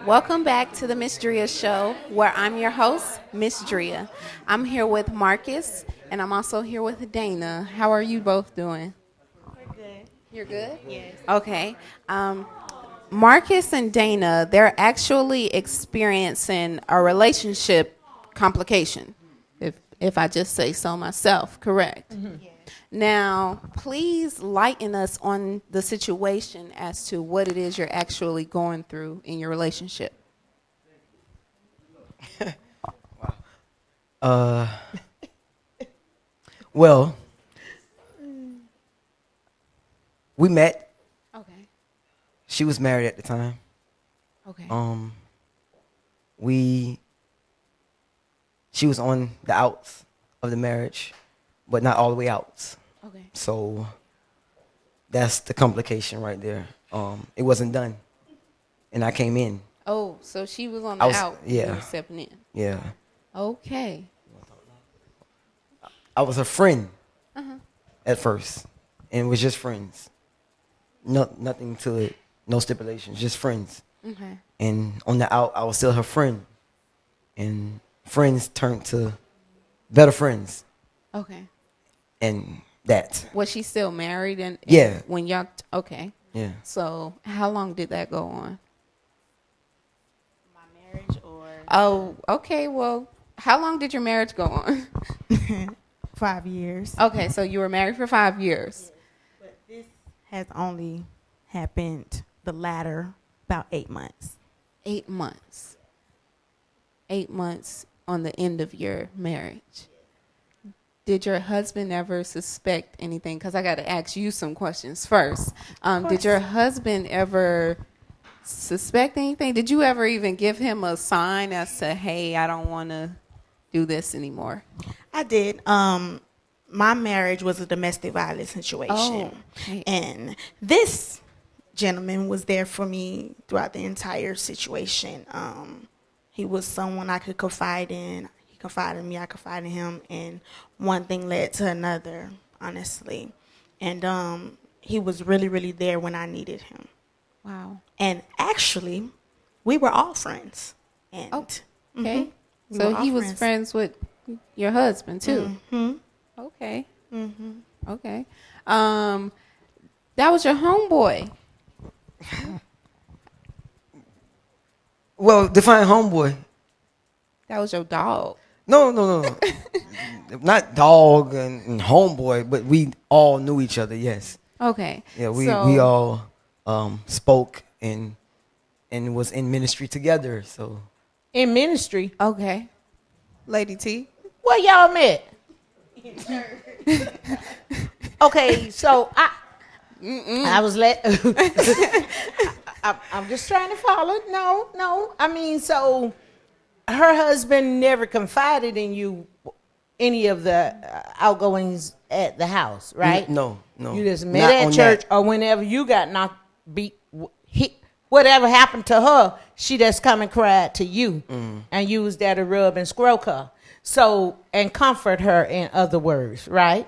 Welcome back to the Ms.Dria show, where I'm your host, Ms.Dria. I'm here with Marcus, and I'm also here with Dana. How are you both doing? We're good. You're good? Yes. Okay. Marcus and Dana, they're actually experiencing a relationship complication, if I just say so myself, correct? Yes. Now, please lighten us on the situation as to what it is you're actually going through in your relationship. Uh, well, we met. Okay. She was married at the time. Okay. We. She was on the outs of the marriage, but not all the way outs. Okay. So that's the complication right there. It wasn't done, and I came in. Oh, so she was on the I was- out. And yeah. you were stepping in. Yeah, Okay. I was a friend Uh-huh. at first, and it was just friends. No, nothing to it. No stipulations, just friends. Okay. And on the out, I was still her friend. And friends turned to better friends. Okay. And that. Was she still married? And Yeah. When y'all, okay. Yeah. So how long did that go on? My marriage or Oh, okay. Well, how long did your marriage go on? 5 years. Okay, so you were married for 5 years. But this has only happened the latter about 8 months. 8 months. 8 months on the end of your marriage. Did your husband ever suspect anything? Because I got to ask you some questions first. Did your husband ever suspect anything? Did you ever even give him a sign as to, hey, I don't want to do this anymore? I did. My marriage was a domestic violence situation. Oh, okay. And this gentleman was there for me throughout the entire situation. He was someone I could confide in. He confided in me, I confided in him, and one thing led to another, honestly. And he was really, really there when I needed him. Wow. And actually, we were all friends. And Oh, okay. We So were all he was friends with your husband, too? Mm-hmm. Okay. Mm-hmm. Okay. That was your homeboy. Well, define homeboy. That was your dog. No. Not dog and homeboy, but we all knew each other, yes. Okay. Yeah, we So- all spoke and was in ministry together, so. In ministry. Okay. Lady T. Where y'all met? Okay, so I was I'm just trying to follow. No. I mean, so her husband never confided in you any of the outgoings at the house, right? No. You just Not met at on church, that. or whenever you got knocked, whatever happened to her, she just come and cried to you, and you was there to rub and stroke her, so and comfort her. In other words, right?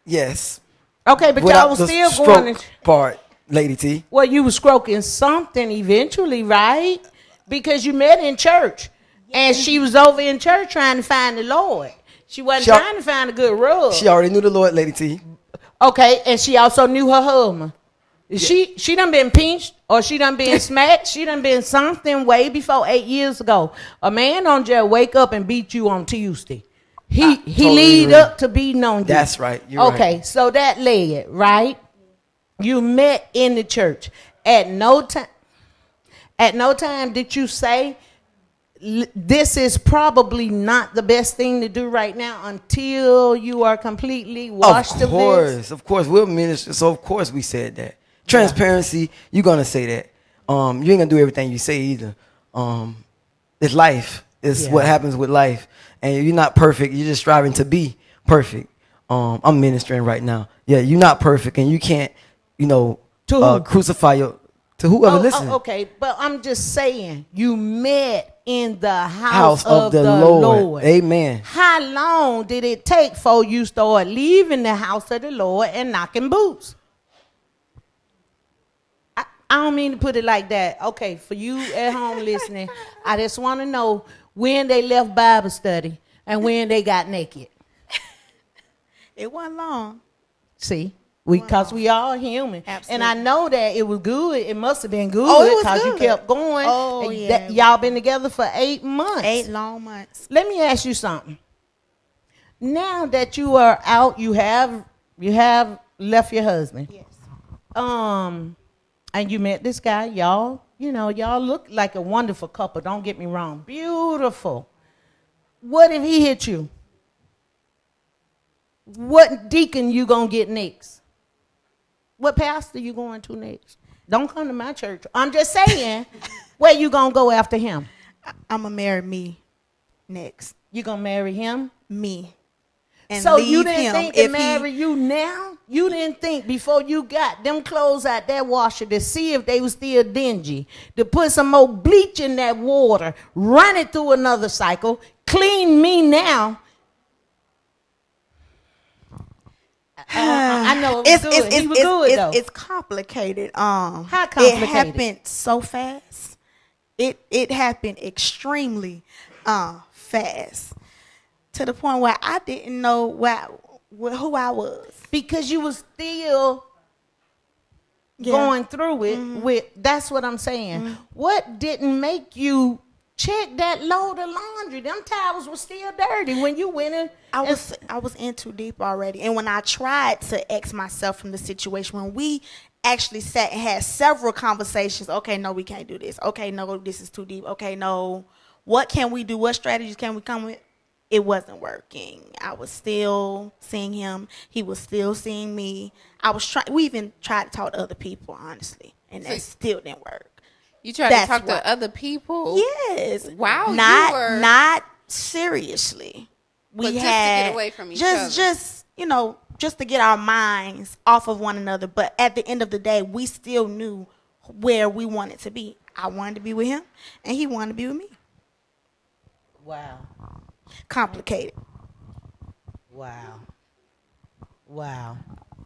Yes. Okay, but Without y'all was the still stroke going. part, Lady T. Well, you was stroking something eventually, right? Because you met in church, and she was over in church trying to find the Lord. She wasn't She al- trying to find a good rub. She already knew the Lord, Lady T. Okay, and she also knew her husband. She done been pinched, or she done been smacked. She done been something way before 8 years ago. A man don't just wake up and beat you on Tuesday. He totally lead agree. up to beating on you. That's right. You're okay, right. so that led, right? You met in the church. At no time did you say, this is probably not the best thing to do right now until you are completely washed of this? Of course, we're ministers, so of course we said that. Transparency, you're gonna say that. You ain't gonna do everything you say either. It's life. It's what happens with life, and you're not perfect. You're just striving to be perfect. I'm ministering right now. Yeah, you're not perfect, and you can't, crucify to whoever listening. Okay, but I'm just saying, you met in the House of the Lord. Amen. How long did it take for you start leaving the house of the Lord and knocking boots? don't mean to put it like that. Okay, for you at home listening, I just want to know when they left Bible study and when they got naked. It wasn't long. See, because we all human. Absolutely. And I know that it was good. It must have been good Oh, it was because you good. kept going. Oh, And yeah. y'all been together for 8 months. 8 long months. Let me ask you something. Now that you are out, you have left your husband. Yes. And you met this guy, y'all look like a wonderful couple. Don't get me wrong. Beautiful. What if he hit you? What deacon you gonna get next? What pastor you going to next? Don't come to my church. I'm just saying, where you gonna go after him? I'm going to marry me next. You gonna marry him? Me. And So leave you didn't him think if to marry you now? You didn't think before you got them clothes out that washer to see if they was still dingy, to put some more bleach in that water, run it through another cycle, clean me now. I know it was good. He was good though. It's complicated. How complicated? It happened so fast. It happened extremely fast to the point where I didn't know who I was. Because you was still going through it with, that's what I'm saying. What didn't make you check that load of laundry? Them towels were still dirty when you went in. I was in too deep already. And when I tried to X myself from the situation, when we actually sat and had several conversations, okay, no, we can't do this. Okay, no, this is too deep. Okay, no, what can we do? What strategies can we come with? It wasn't working. I was still seeing him. He was still seeing me. We even tried to talk to other people, honestly, and that still didn't work. You tried to talk to other people? Yes. Wow. Not seriously. But just to get away from each other. Just to get our minds off of one another. But at the end of the day, we still knew where we wanted to be. I wanted to be with him, and he wanted to be with me. Wow. Complicated. Wow.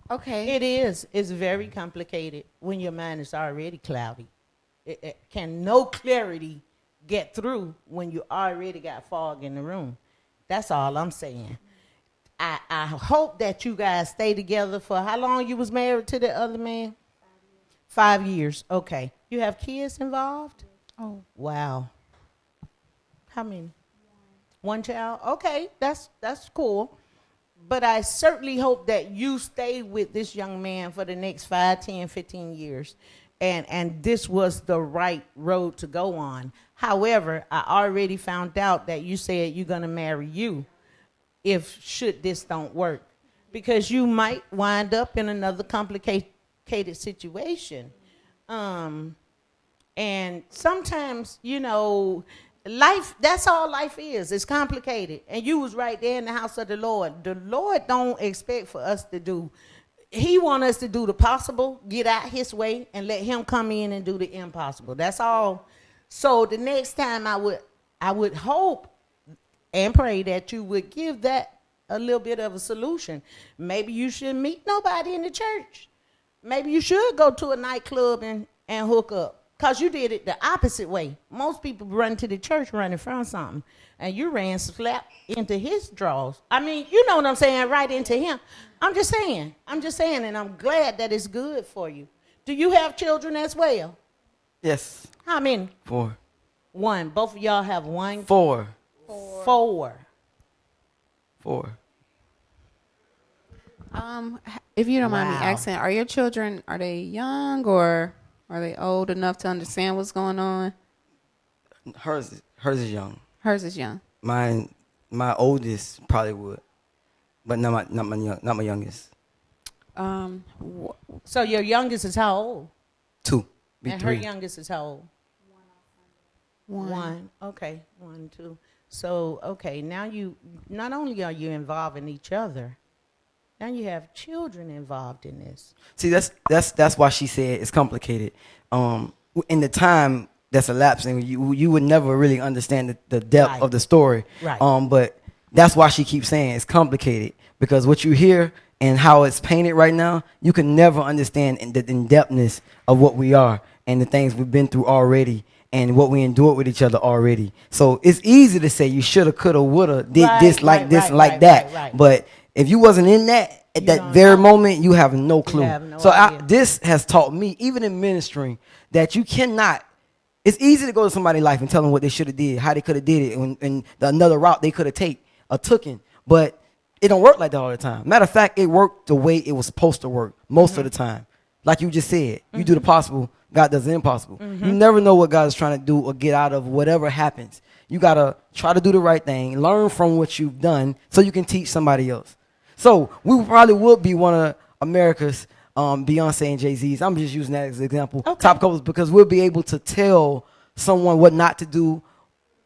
Okay. It is. It's very complicated when your mind is already cloudy. It can no clarity get through when you already got fog in the room. That's all I'm saying. I hope that you guys stay together for how long you was married to the other man? 5 years. Okay. You have kids involved? Oh. Wow. How many? One child? Okay, that's cool. But I certainly hope that you stay with this young man for the next 5, 10, 15 years. And this was the right road to go on. However, I already found out that you said you're going to marry you should this don't work. Because you might wind up in another complicated situation. And sometimes, life, that's all life is. It's complicated. And you was right there in the house of the Lord. The Lord don't expect for us to do. He want us to do the possible, get out his way, and let him come in and do the impossible. That's all. So the next time I would hope and pray that you would give that a little bit of a solution. Maybe you shouldn't meet nobody in the church. Maybe you should go to a nightclub and hook up. Because you did it the opposite way. Most people run to the church running from something. And you ran slap into his drawers. I mean, you know what I'm saying, right into him. I'm just saying, and I'm glad that it's good for you. Do you have children as well? Yes. How many? 4. 1. Both of y'all have 1? 4. 4. If you don't mind me Wow. asking, are your children, are they young or are they old enough to understand what's going on? Hers is young. Hers is young. My oldest probably would, but not my youngest. So your youngest is how old? 2. Be And 3. her youngest is how old? 1. 1. Okay. 1, 2. So, okay, now you, not only are you involved in each other, now you have children involved in this. See, that's why she said it's complicated. In the time that's elapsing, you would never really understand the depth Right. of the story. Right. But that's why she keeps saying it's complicated, because what you hear and how it's painted right now, you can never understand the in-depthness of what we are. and the things we've been through already and what we endured with each other already. So it's easy to say you shoulda, coulda, woulda, did this, like that. Right. But if you wasn't in that at that very moment, you have no clue. have no so idea. This has taught me, even in ministering, that you cannot. It's easy to go to somebody's life and tell them what they should have did, how they could have did it, and another route they could have taken. But it don't work like that all the time. Matter of fact, it worked the way it was supposed to work most of the time. Like you just said, you do the possible, God does the impossible. You never know what God is trying to do or get out of whatever happens. You got to try to do the right thing, learn from what you've done so you can teach somebody else. So we probably would be one of America's Beyonce and Jay-Z's. I'm just using that as an example. Okay. Top couples, because we'll be able to tell someone what not to do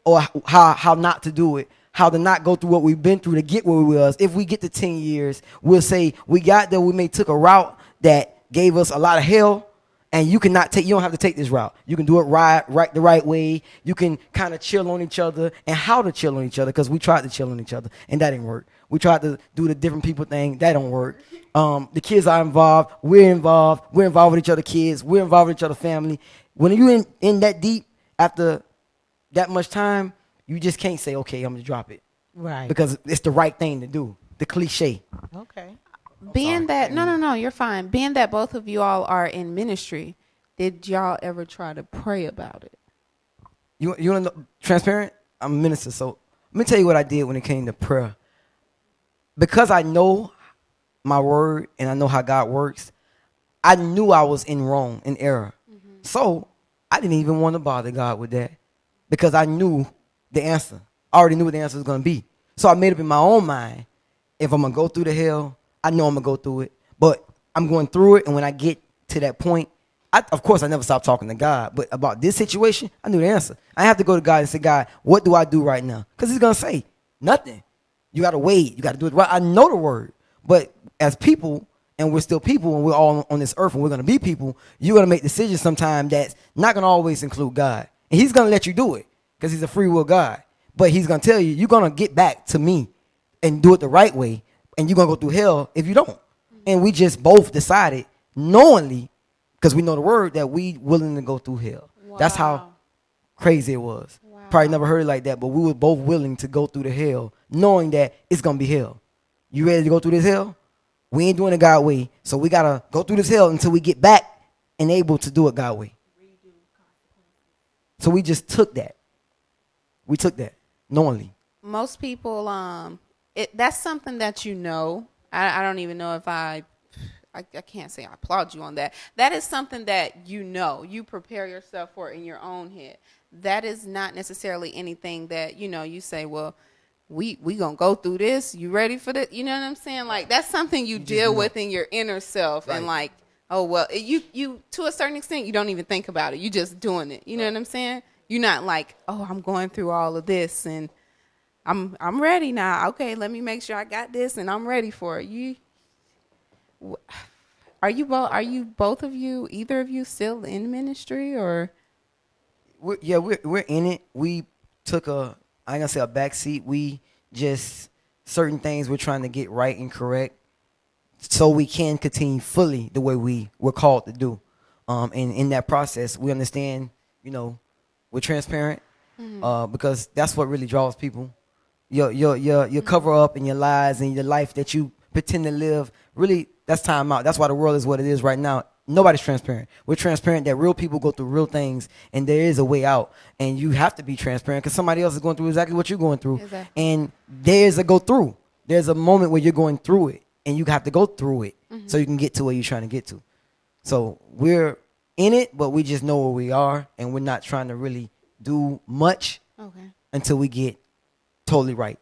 or how not to do it, how to not go through what we've been through to get where we was. If we get to 10 years, we'll say we got there, we may took a route that gave us a lot of hell, and you don't have to take this route. You can do it right the right way. You can kind of chill on each other and how to chill on each other, because we tried to chill on each other and that didn't work. We tried to do the different people thing. That don't work. The kids are involved. We're involved. We're involved with each other kids. We're involved with each other family. When you in that deep after that much time, you just can't say, okay, I'm going to drop it. Right. Because it's the right thing to do. The cliche. Okay. Being that, no, you're fine. Being that both of you all are in ministry, did y'all ever try to pray about it? You want to know, transparent? I'm a minister, so let me tell you what I did when it came to prayer. Because I know my word and I know how God works, I knew I was in wrong, in error. So I didn't even want to bother God with that because I knew the answer. I already knew what the answer was going to be. So I made up in my own mind, if I'm going to go through the hell, I know I'm going to go through it. But I'm going through it, and when I get to that point, of course, I never stopped talking to God. But about this situation, I knew the answer. I have to go to God and say, God, what do I do right now? Because he's going to say, nothing. You got to wait. You got to do it right. I know the word. But as people, and we're still people, and we're all on this earth, and we're going to be people, you're going to make decisions sometime that's not going to always include God. And he's going to let you do it because he's a free will God. But he's going to tell you, you're going to get back to me and do it the right way. And you're going to go through hell if you don't. And we just both decided knowingly, because we know the word, that we willing to go through hell. Wow. That's how crazy it was. Wow. Probably never heard it like that, but we were both willing to go through the hell, knowing that it's going to be hell. You ready to go through this hell? We ain't doing it God way, so we got to go through this hell until we get back and able to do it God way. So we just took that. We took that knowingly. Most people, that's something that you know. I don't even know if I can't say I applaud you on that. That is something that you know. You prepare yourself for in your own head. That is not necessarily anything that, you say, well, we going to go through this. You ready for this? You know what I'm saying? Like, that's something you deal with in your inner self. Right. And like, oh, well, you to a certain extent, you don't even think about it. You just doing it. You know what I'm saying? You're not like, oh, I'm going through all of this and I'm ready now. Okay, let me make sure I got this and I'm ready for it. Are you both of you, either of you still in ministry or? We're in it. We took I ain't gonna say a back seat. We just, certain things we're trying to get right and correct so we can continue fully the way we were called to do. And in that process, we understand, we're transparent because that's what really draws people. Your cover up and your lies and your life that you pretend to live, really, that's time out. That's why the world is what it is right now. Nobody's transparent. We're transparent that real people go through real things and there is a way out. And you have to be transparent because somebody else is going through exactly what you're going through. Exactly. And there's a go through. There's a moment where you're going through it and you have to go through it so you can get to where you're trying to get to. So we're in it, but we just know where we are and we're not trying to really do much until we get totally right.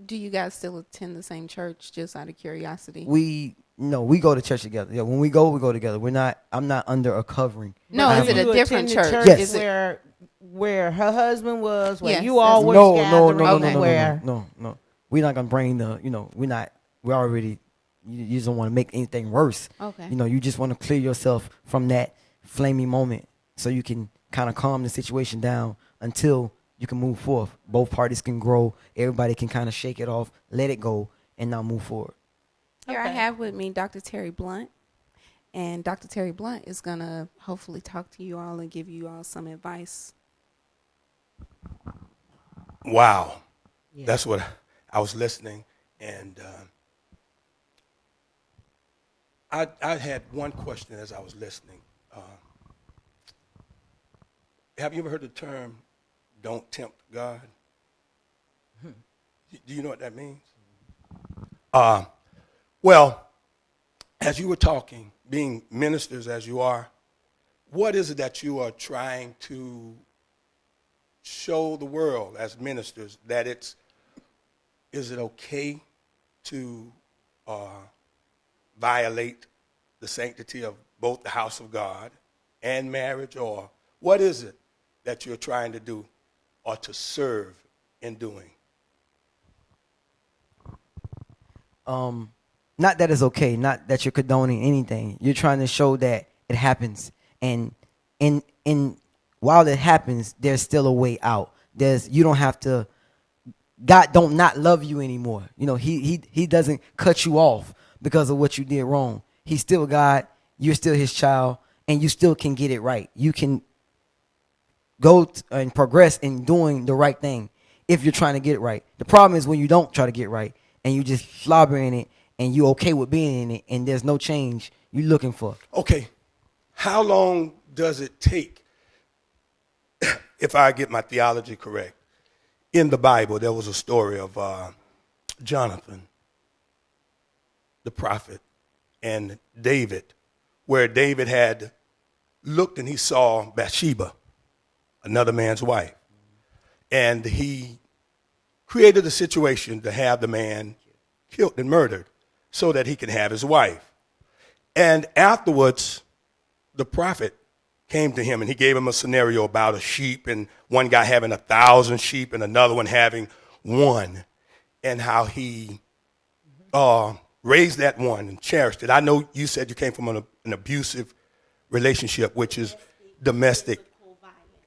Do you guys still attend the same church, just out of curiosity? We go to church together. Yeah, when we go together. I'm not under a covering. No, is it a different church? Yes. Is it where her husband was, where yes, you all were gathering? No. We're not gonna bring we're already, you just don't want to make anything worse. Okay. You just want to clear yourself from that flaming moment so you can kind of calm the situation down until you can move forth. Both parties can grow. Everybody can kind of shake it off, let it go, and now move forward. Here I have with me Dr. Terry Blunt. And Dr. Terry Blunt is going to hopefully talk to you all and give you all some advice. Wow. Yeah. That's what I was listening. And I had one question as I was listening. Have you ever heard the term, don't tempt God? Do you know what that means? Well, as you were talking, being ministers as you are, what is it that you are trying to show the world as ministers, that is it okay to violate the sanctity of both the house of God and marriage, or what is it that you're trying to do or to serve in doing? Not that it's okay, not that you're condoning anything. You're trying to show that it happens, and in while it happens, there's still a way out. You don't have to. God don't not love you anymore. You know, he doesn't cut you off because of what you did wrong. He's still God. You're still his child, and you still can get it right. You can go and progress in doing the right thing if you're trying to get it right. The problem is when you don't try to get right and you just slobber in it and you're okay with being in it and there's no change you're looking for. Okay, how long does it take, if I get my theology correct? In the Bible, there was a story of Jonathan, the prophet, and David, where David had looked and he saw Bathsheba, another man's wife. And he created a situation to have the man killed and murdered so that he could have his wife. And afterwards, the prophet came to him and he gave him a scenario about a sheep and one guy having 1,000 sheep and another one having one, and how he raised that one and cherished it. I know you said you came from an abusive relationship, which is domestic.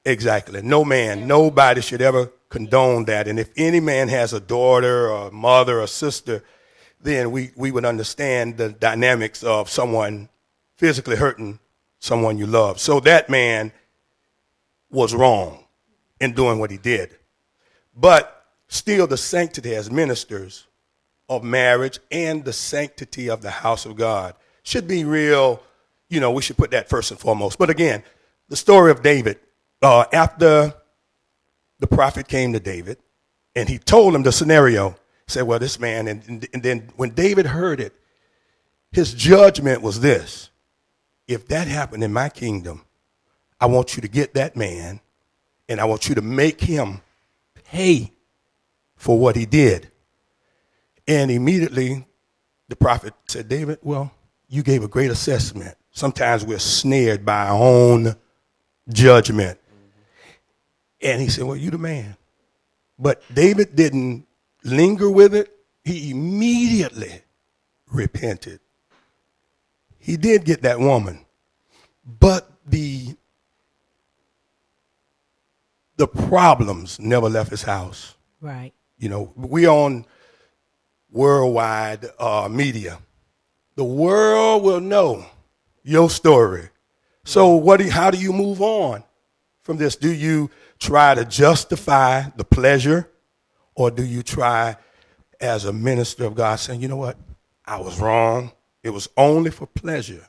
Exactly. No man, nobody should ever condone that. And if any man has a daughter or a mother or sister, then we would understand the dynamics of someone physically hurting someone you love. So that man was wrong in doing what he did. But still, the sanctity as ministers of marriage and the sanctity of the house of God should be real. You know, we should put that first and foremost. But again, the story of David, after the prophet came to David and he told him the scenario, he said, well, this man, and then when David heard it, his judgment was this: if that happened in my kingdom, I want you to get that man and I want you to make him pay for what he did. And immediately the prophet said, David, well, you gave a great assessment. Sometimes we're snared by our own judgment. And he said, well, you the man. But David didn't linger with it. He immediately repented. He did get that woman. But the problems never left his house. Right. You know, we on worldwide media. The world will know your story. So how do you move on from this? Do you try to justify the pleasure, or do you try as a minister of God saying, you know what, I was wrong. It was only for pleasure.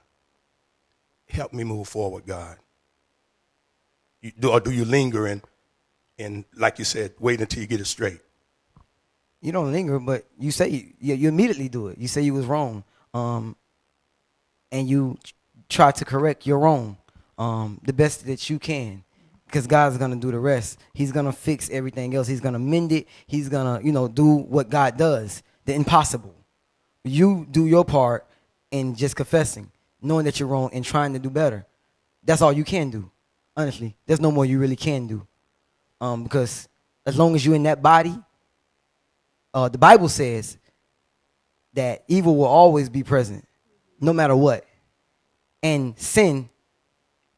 Help me move forward, God. Or do you linger and like you said, wait until you get it straight? You don't linger, but you say you immediately do it. You say you was wrong, and you try to correct your wrong the best that you can, because God's gonna do the rest. He's gonna fix everything else. He's gonna mend it. He's gonna do what God does, the impossible. You do your part in just confessing, knowing that you're wrong, and trying to do better. That's all you can do. Honestly, there's no more you really can do, because as long as you're in that body. The Bible says that evil will always be present, no matter what. And sin,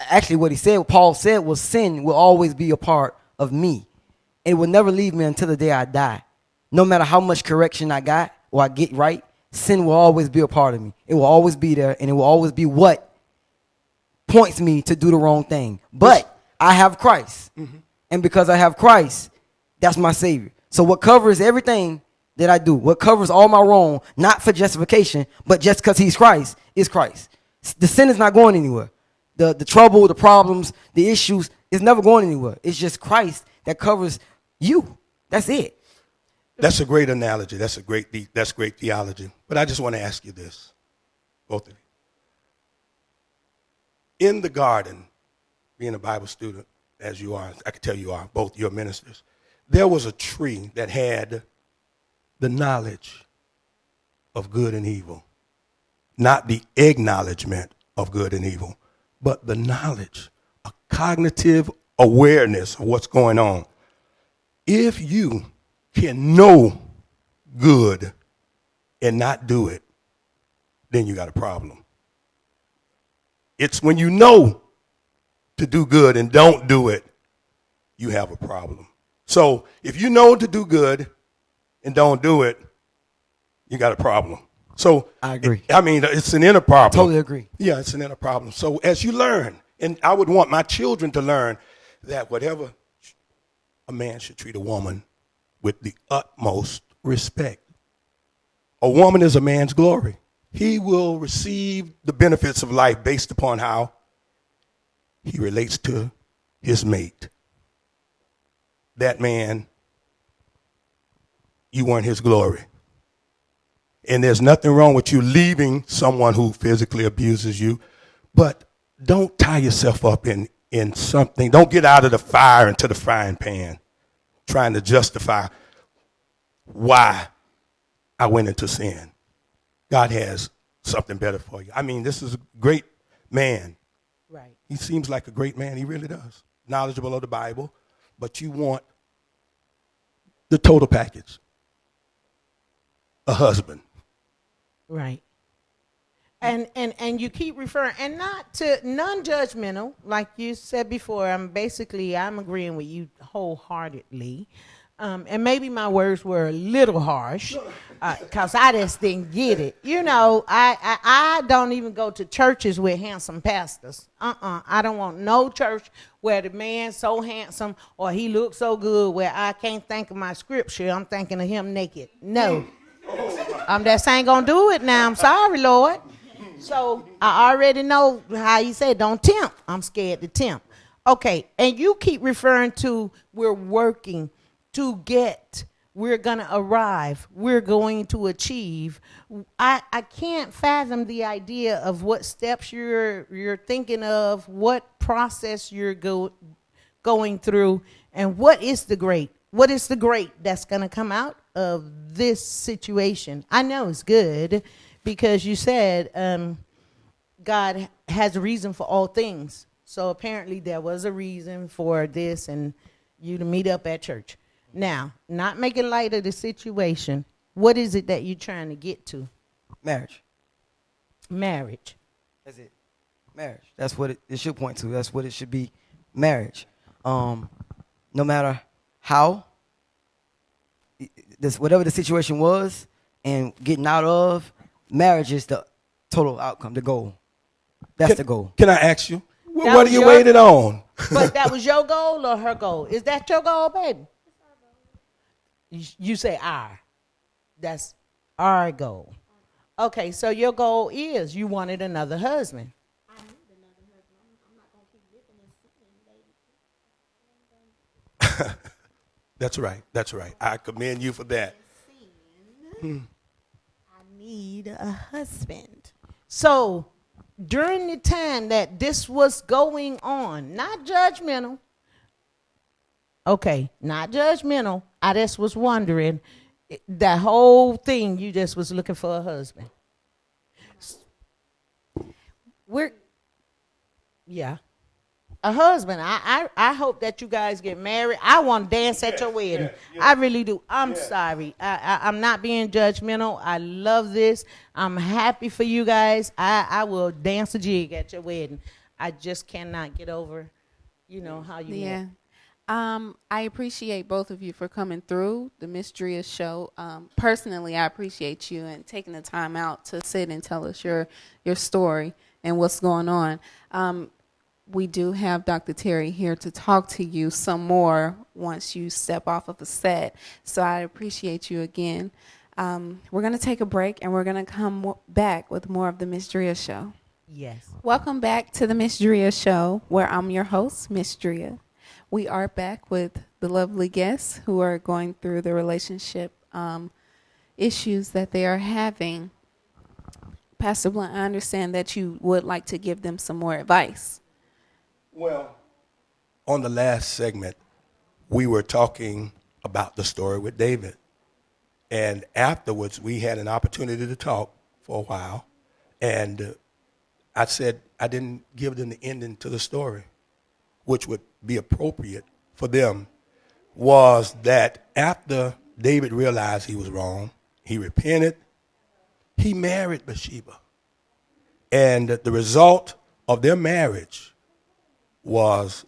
actually what Paul said was sin will always be a part of me. It will never leave me until the day I die. No matter how much correction I got or I get right, sin will always be a part of me. It will always be there, and it will always be what points me to do the wrong thing. But I have Christ. And because I have Christ, that's my Savior. So what covers everything that I do, what covers all my wrong, not for justification, but just because he's Christ, is Christ. The sin is not going anywhere. The trouble, the problems, the issues is never going anywhere. It's just Christ that covers you. That's it. That's a great analogy. That's great theology. But I just want to ask you this, both of you. In the garden, being a Bible student, as you are, I can tell you are, both you're ministers, there was a tree that had the knowledge of good and evil. Not the acknowledgement of good and evil, but the knowledge, a cognitive awareness of what's going on. If you can know good and not do it, then you got a problem. It's when you know to do good and don't do it, you have a problem. So if you know to do good and don't do it, you got a problem. So I agree. It's an inner problem. Totally agree. Yeah, it's an inner problem. So as you learn, and I would want my children to learn that whatever a man should treat a woman with the utmost respect. A woman is a man's glory. He will receive the benefits of life based upon how he relates to his mate. That man, you weren't his glory. And there's nothing wrong with you leaving someone who physically abuses you, but don't tie yourself up in something. Don't get out of the fire into the frying pan trying to justify why I went into sin. God has something better for you. This is a great man. Right. He seems like a great man. He really does. Knowledgeable of the Bible, but you want the total package. A husband. Right. And you keep referring, and not to non-judgmental, like you said before. I'm agreeing with you wholeheartedly. And maybe my words were a little harsh, because I just didn't get it. I don't even go to churches with handsome pastors. I don't want no church where the man's so handsome or he looks so good where I can't think of my scripture. I'm thinking of him naked. No. I'm just ain't gonna do it now. I'm sorry, Lord. So I already know how you say don't tempt. I'm scared to tempt. Okay, and you keep referring to we're working to get, we're gonna arrive, we're going to achieve. I can't fathom the idea of what steps you're thinking of, what process you're going through, and what is the great that's gonna come out of this situation. I know it's good because you said God has a reason for all things. So apparently there was a reason for this and you to meet up at church. Now, not making light of the situation, what is it that you're trying to get to? Marriage. Marriage. That's it. Marriage. That's what it should point to. That's what it should be. Marriage. No matter how, whatever the situation was and getting out of, marriage is the total outcome, the goal. That's the goal. Can I ask you, what are you waiting on? But that was your goal or her goal? Is that your goal, baby? You say our. That's our goal. Okay, so your goal is you wanted another husband. I need another husband. I'm not going to keep living in sin, baby. That's right. That's right. I commend you for that. I need a husband. So during the time that this was going on, not judgmental. Okay, not judgmental. I just was wondering, that whole thing, you just was looking for a husband. A husband. I hope that you guys get married. I want to dance at your wedding. I really do. I'm sorry. I'm not being judgmental. I love this. I'm happy for you guys. I will dance a jig at your wedding. I just cannot get over, how you met. I appreciate both of you for coming through the Ms.Dria show. Personally, I appreciate you and taking the time out to sit and tell us your story and what's going on. we do have Dr. Terry here to talk to you some more once you step off of the set. So I appreciate you again. We're going to take a break, and we're going to come back with more of the Ms.Dria Show. Yes. Welcome back to the Ms.Dria Show, where I'm your host, Ms.Dria. We are back with the lovely guests who are going through the relationship issues that they are having. Pastor Blunt, I understand that you would like to give them some more advice. Well, on the last segment, we were talking about the story with David. And afterwards, we had an opportunity to talk for a while. And I said I didn't give them the ending to the story, which would be appropriate for them, was that after David realized he was wrong, he repented, he married Bathsheba. And the result of their marriage was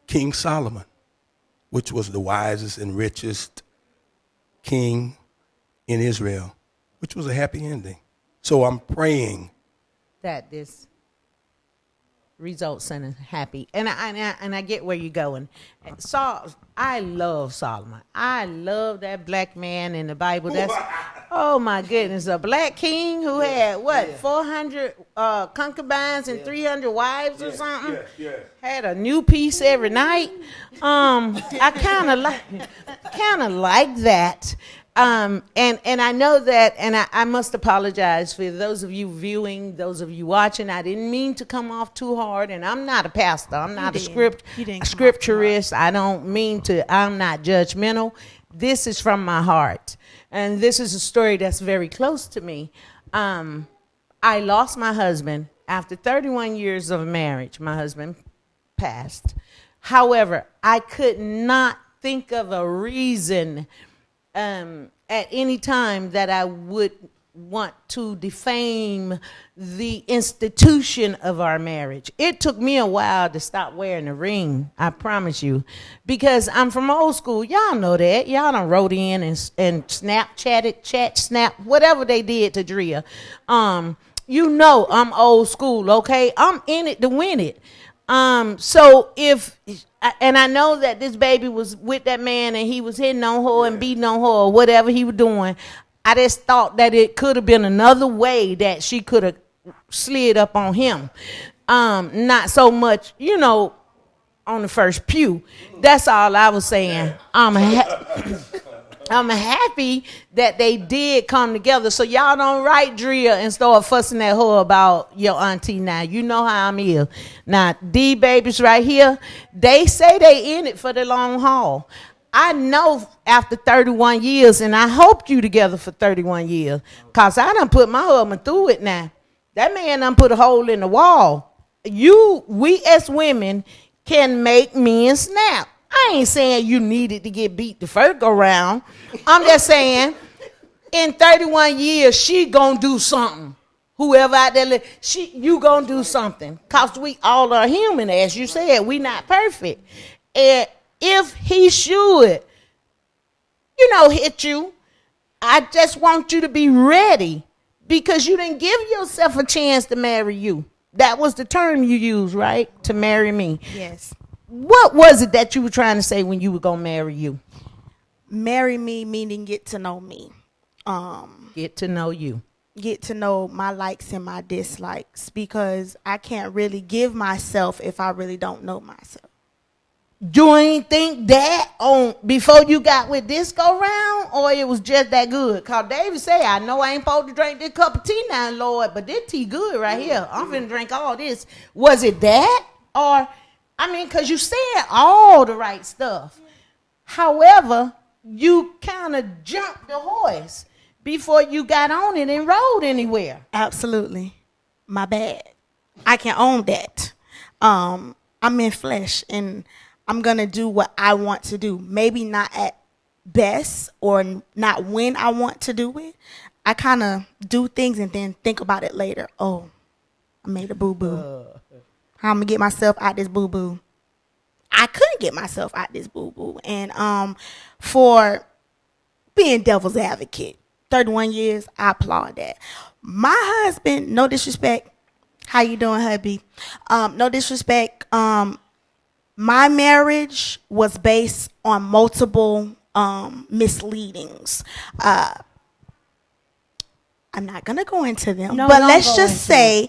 King Solomon, which was the wisest and richest king in Israel, which was a happy ending. So I'm praying that this results in a happy, and I get where you're going. I love Solomon. I love that black man in the Bible. That's oh my goodness, a black king who had 400 concubines and 300 wives or something. Had a new piece every night. I kind of like that. And I know that, and I must apologize for those of you viewing, those of you watching. I didn't mean to come off too hard, and I'm not a pastor. I'm not a scripturist. I don't mean to. I'm not judgmental. This is from my heart, and this is a story that's very close to me. I lost my husband after 31 years of marriage. My husband passed. However, I could not think of a reason at any time that I would want to defame the institution of our marriage. It took me a while to stop wearing a ring, I promise you, because I'm from old school. Y'all know that. Y'all done wrote in and snap, whatever they did to Dria. You know I'm old school, okay? I'm in it to win it. So and I know that this baby was with that man and he was hitting on her and beating on her or whatever he was doing. I just thought that it could have been another way that she could have slid up on him. Not so much, on the first pew. That's all I was saying. I'm happy that they did come together. So y'all don't write Dria and start fussing at her about your auntie now. You know how I'm here. Now, these babies right here, they say they in it for the long haul. I know after 31 years, and I hoped you together for 31 years, because I done put my husband through it now. That man done put a hole in the wall. We as women can make men snap. I ain't saying you needed to get beat the first go round. I'm just saying, in 31 years, she gonna do something. Whoever out there, you gonna do something. Because we all are human, as you said. We not perfect. And if he should, hit you, I just want you to be ready. Because you didn't give yourself a chance to marry you. That was the term you used, right? To marry me. Yes. What was it that you were trying to say when you were going to marry you? Marry me meaning get to know me. Get to know you. Get to know my likes and my dislikes, because I can't really give myself if I really don't know myself. You ain't think that before you got with this go round, or it was just that good? Because David said, I know I ain't supposed to drink this cup of tea now, Lord, but this tea good right here. I'm finna drink all this. Was it that? Or... because you said all the right stuff. However, you kind of jumped the horse before you got on it and rode anywhere. Absolutely. My bad. I can own that. I'm in flesh, and I'm going to do what I want to do. Maybe not at best or not when I want to do it. I kind of do things and then think about it later. Oh, I made a boo-boo. How I'm going to get myself out this boo-boo? I couldn't get myself out this boo-boo. And for being devil's advocate, 31 years, I applaud that. My husband, no disrespect, How you doing, hubby? No disrespect. My marriage was based on multiple misleadings. I'm not gonna go into them, No, but don't let's go just into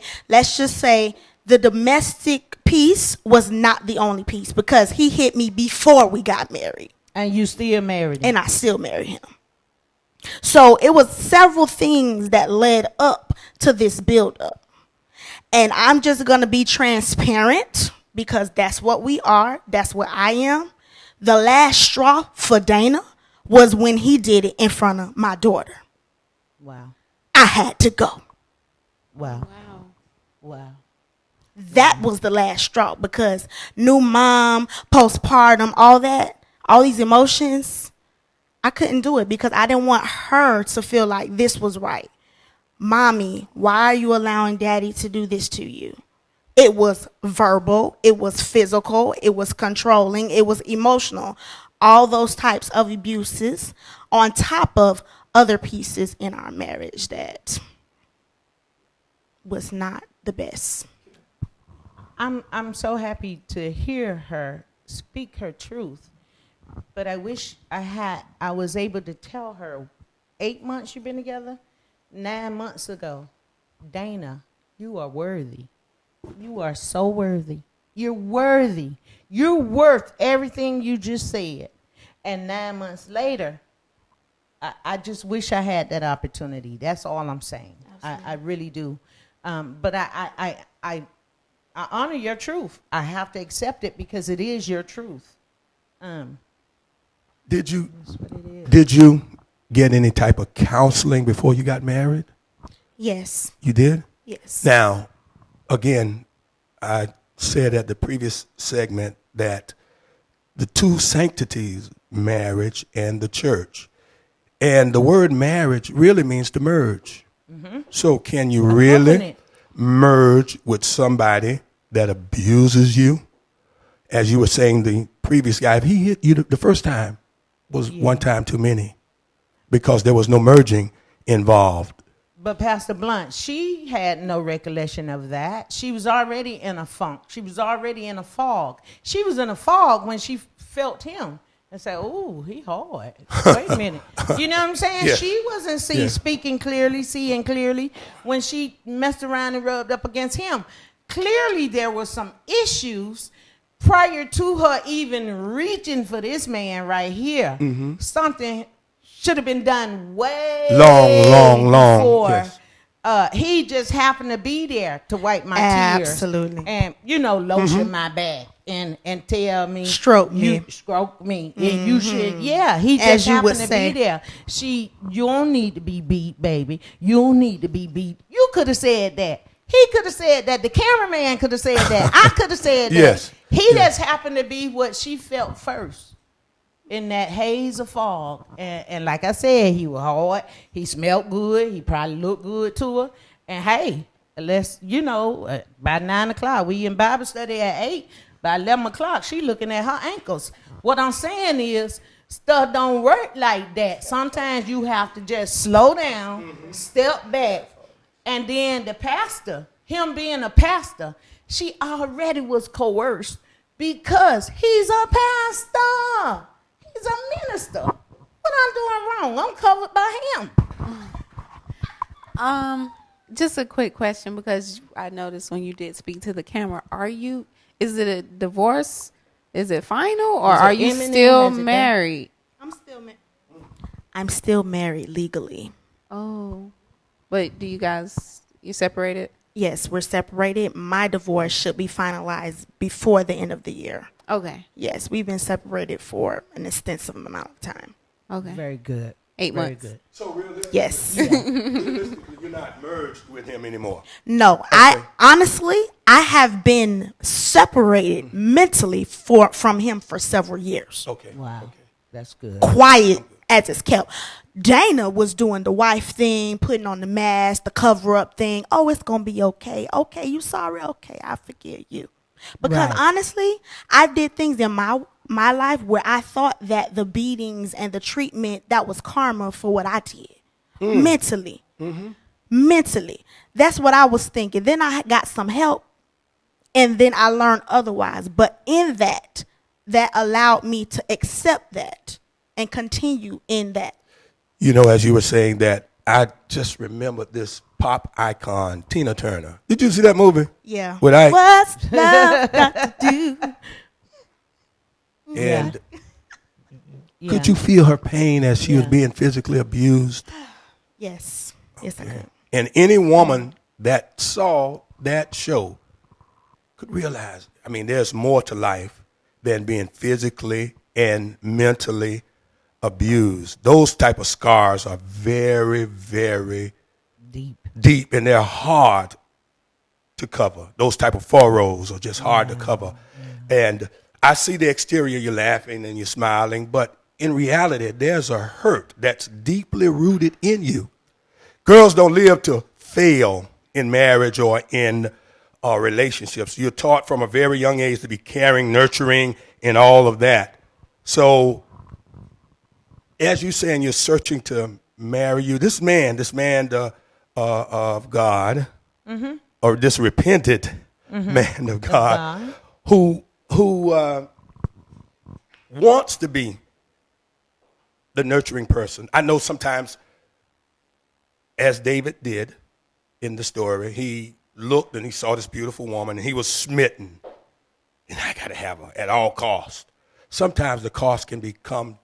say the domestic piece was not the only piece because he hit me before we got married, And you still married him. and I still married him. So it was several things that led up to this build up. And I'm just going to be transparent because that's what we are. That's what I am. The last straw for Dana was when he did it in front of my daughter. Wow. I had to go. Wow. Wow. Wow. That was the last straw because new mom, postpartum, all these emotions, I couldn't do it because I didn't want her to feel like this was right. Mommy, why are you allowing daddy to do this to you? It was verbal, it was physical, it was controlling, it was emotional. All those types of abuses on top of other pieces in our marriage that was not the best. I'm so happy to hear her speak her truth, but I wish I was able to tell her 8 months you've been together, 9 months ago, Dana, you are worthy. You are so worthy. You're worthy. You're worth everything you just said. And 9 months later, I just wish I had that opportunity. That's all I'm saying. I really do. But I honor your truth. I have to accept it because it is your truth. Did you That's what it is. did you get any type of counseling before you got married? Yes, You did? yes. Now, again, I said at the previous segment that the two sanctities, marriage and the church. And the word marriage really means to merge. So can you really covenant. merge with somebody that abuses you? As you were saying, the previous guy, if he hit you the first time, was one time too many because there was no merging involved. But Pastor Blunt, she had no recollection of that. She was already in a funk. She was already in a fog. She was in a fog when she felt him and said, "Oh, he hard. Wait a minute." You know what I'm saying? Yes. She wasn't Yes. speaking clearly, seeing clearly when she messed around and rubbed up against him. Clearly, there were some issues prior to her even reaching for this man right here. Something should have been done way Long before. yes. He just happened to be there to wipe my tears. Absolutely. And, lotion my back and tell me. Stroke me. You stroke me. And you should, he just As you would happened to say. be there. You don't need to be beat, baby. You don't need to be beat. You could have said that. He could have said that. The cameraman could have said that. I could have said that. Yes. He just happened to be what she felt first in that haze of fog. And like I said, he was hard. He smelled good. He probably looked good to her. And hey, by 9 o'clock, we in Bible study at 8. By 11 o'clock, she looking at her ankles. What I'm saying is, stuff don't work like that. Sometimes you have to just slow down, step back. And then the pastor, him being a pastor, she already was coerced because he's a pastor. He's a minister. What I'm doing wrong? I'm covered by him. Just a quick question because I noticed when you did speak to the camera, is it a divorce? Is it final or Is it are you imminent? still Has it married? I'm still married legally. Oh, but you separated? Yes, we're separated. My divorce should be finalized before the end of the year. Okay. Yes, we've been separated for an extensive amount of time. Okay. Very good. 8 Very months. good. So realistically, Yes. realistically, you're not merged with him anymore. No, I honestly, I have been separated mentally from him for several years. Okay. Wow. Okay. That's good. Quiet as it's kept. Dana was doing the wife thing, putting on the mask, the cover up thing. Oh, it's gonna be okay. Okay, you sorry? Okay, I forgive you. Because Right. honestly, I did things in my life where I thought that the beatings and the treatment that was karma for what I did mentally. mentally. That's what I was thinking. Then I got some help, and then I learned otherwise. But in that allowed me to accept that and continue in that. You know, as you were saying that, I just remembered this pop icon, Tina Turner. Did you see that movie? Yeah. With Ike? What's love got to do? And Yeah. could you feel her pain as she was being physically abused? Yes. Yes, I could. And any woman that saw that show could realize, I mean, there's more to life than being physically and mentally abused. Those type of scars are very, very deep, and they're hard to cover. Those type of furrows are just hard to cover. And I see the exterior, you're laughing and you're smiling, but in reality, there's a hurt that's deeply rooted in you. Girls don't live to fail in marriage or in relationships. You're taught from a very young age to be caring, nurturing, and all of that. So as you're saying, you're searching to marry you. This man of God, or this repented man of God, who wants to be the nurturing person. I know sometimes, as David did in the story, he looked and he saw this beautiful woman and he was smitten. And I got to have her at all costs. Sometimes the cost can become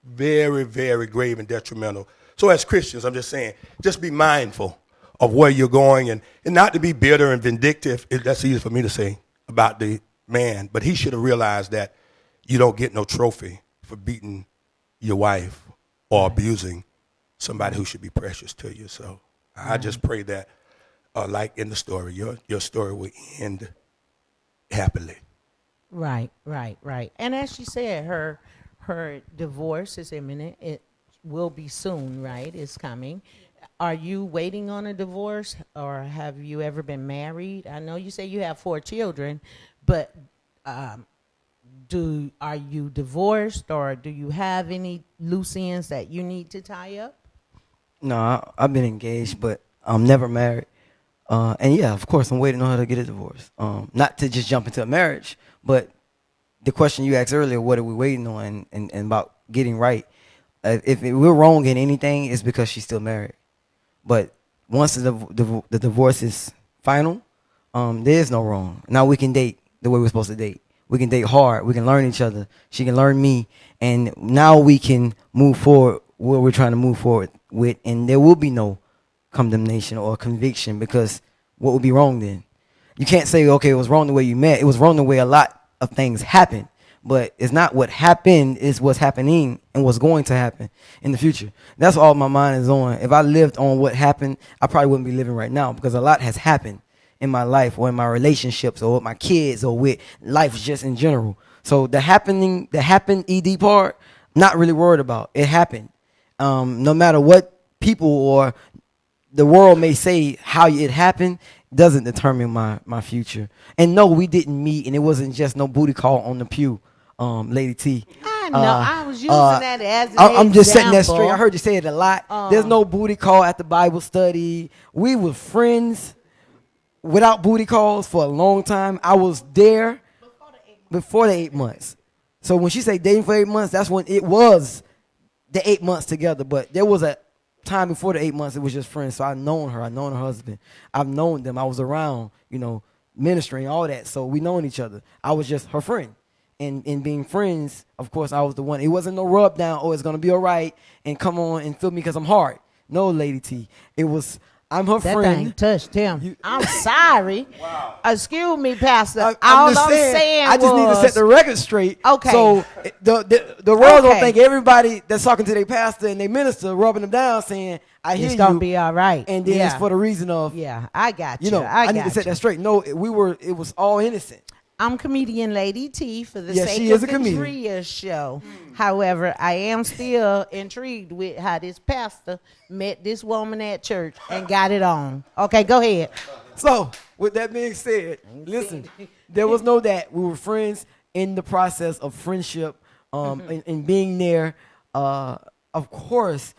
very, very grave and detrimental. So as Christians, I'm just saying, just be mindful of where you're going and not to be bitter and vindictive. That's easy for me to say about the man, but he should have realized that you don't get no trophy for beating your wife or abusing somebody who should be precious to you. So I just pray that, like in the story, your story will end happily. Right. And as she said, her divorce is imminent. It will be soon, right? It's coming. Are you waiting on a divorce, or have you ever been married? I know you say you have 4 children, but are you divorced, or do you have any loose ends that you need to tie up? No, I've been engaged, but I'm never married. And yeah, of course, I'm waiting on her to get a divorce. Not to just jump into a marriage, but the question you asked earlier, what are we waiting on, and about getting right? If we're wrong in anything, it's because she's still married. But once the divorce is final, there is no wrong. Now we can date the way we're supposed to date. We can date hard. We can learn each other. She can learn me. And now we can move forward where we're trying to move forward with. And there will be no condemnation or conviction, because what would be wrong then? You can't say, okay, it was wrong the way you met. It was wrong the way a lot of things happened. But it's not what happened, it's what's happening and what's going to happen in the future. That's all my mind is on. If I lived on what happened, I probably wouldn't be living right now, because a lot has happened in my life or in my relationships or with my kids or with life just in general. So the happened ED part, not really worried about. It happened. No matter what people or the world may say how it happened, doesn't determine my future. And no, we didn't meet, and it wasn't just no booty call on the pew, Lady T. I know. I was using that as an I'm just setting that example. straight. I heard you say it a lot. There's no booty call at the Bible study. We were friends without booty calls for a long time. I was there before the 8 months. So when she say dating for 8 months, that's when it was the 8 months together. But there was a time before the 8 months, it was just friends. So I've known her. I've known her husband. I've known them. I was around, ministering, all that. So we known each other. I was just her friend. And in being friends, of course, I was the one. It wasn't no rub down, oh, it's going to be all right, and come on and feel me because I'm hard. No, Lady T. It was, I'm her that friend. Thing touched him. I'm sorry. Wow. Excuse me, Pastor. I'm All just I'm saying I just need to set the record straight. Okay. So the world don't think everybody that's talking to their pastor and their minister rubbing them down saying, I hear it's you. It's going to be all right. And then it's for the reason of. Yeah, I got you. I need to set that straight. No, it was all innocent. I'm comedian Lady T for the Yes, sake she of is a the comedian. Dria show. However, I am still intrigued with how this pastor met this woman at church and got it on. Okay, go ahead. So, with that being said, listen, there was no that. We were friends in the process of friendship, and being there. Of course,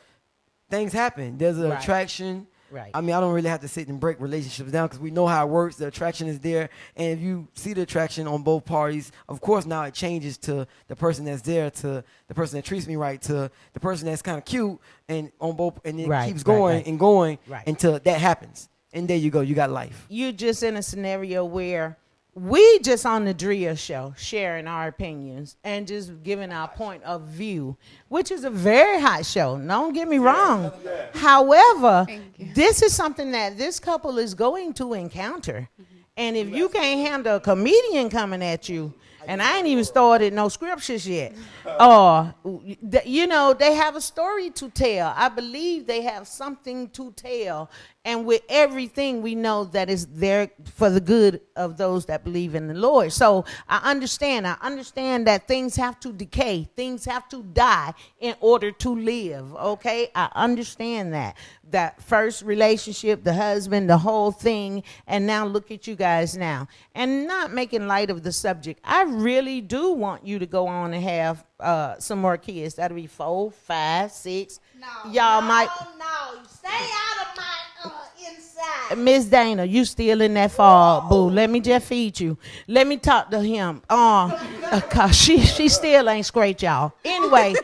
things happen. There's an attraction. Right. I mean, I don't really have to sit and break relationships down because we know how it works. The attraction is there. And if you see the attraction on both parties, of course, now it changes to the person that's there, to the person that treats me right, to the person that's kind of cute, and on both, and it keeps going and going until that happens. And there you go. You got life. You're just in a scenario where we just on the Dria show sharing our opinions and just giving our point of view, which is a very hot show. Don't get me wrong. However, this is something that this couple is going to encounter. And if you can't handle a comedian coming at you, and I ain't even started no scriptures yet, you know, they have a story to tell. I believe they have something to tell. And with everything, we know that is there for the good of those that believe in the Lord. So I understand that things have to decay. Things have to die in order to live, okay? I understand that. That first relationship, the husband, the whole thing, and now look at you guys now. And not making light of the subject, I really do want you to go on and have some more kids. That'll be 4, 5, 6. No, Y'all might. No, stay out of my inside. Miss Dana, you still in that fog, boo. Let me just feed you. Let me talk to him. Cause she still ain't straight, y'all. Anyway,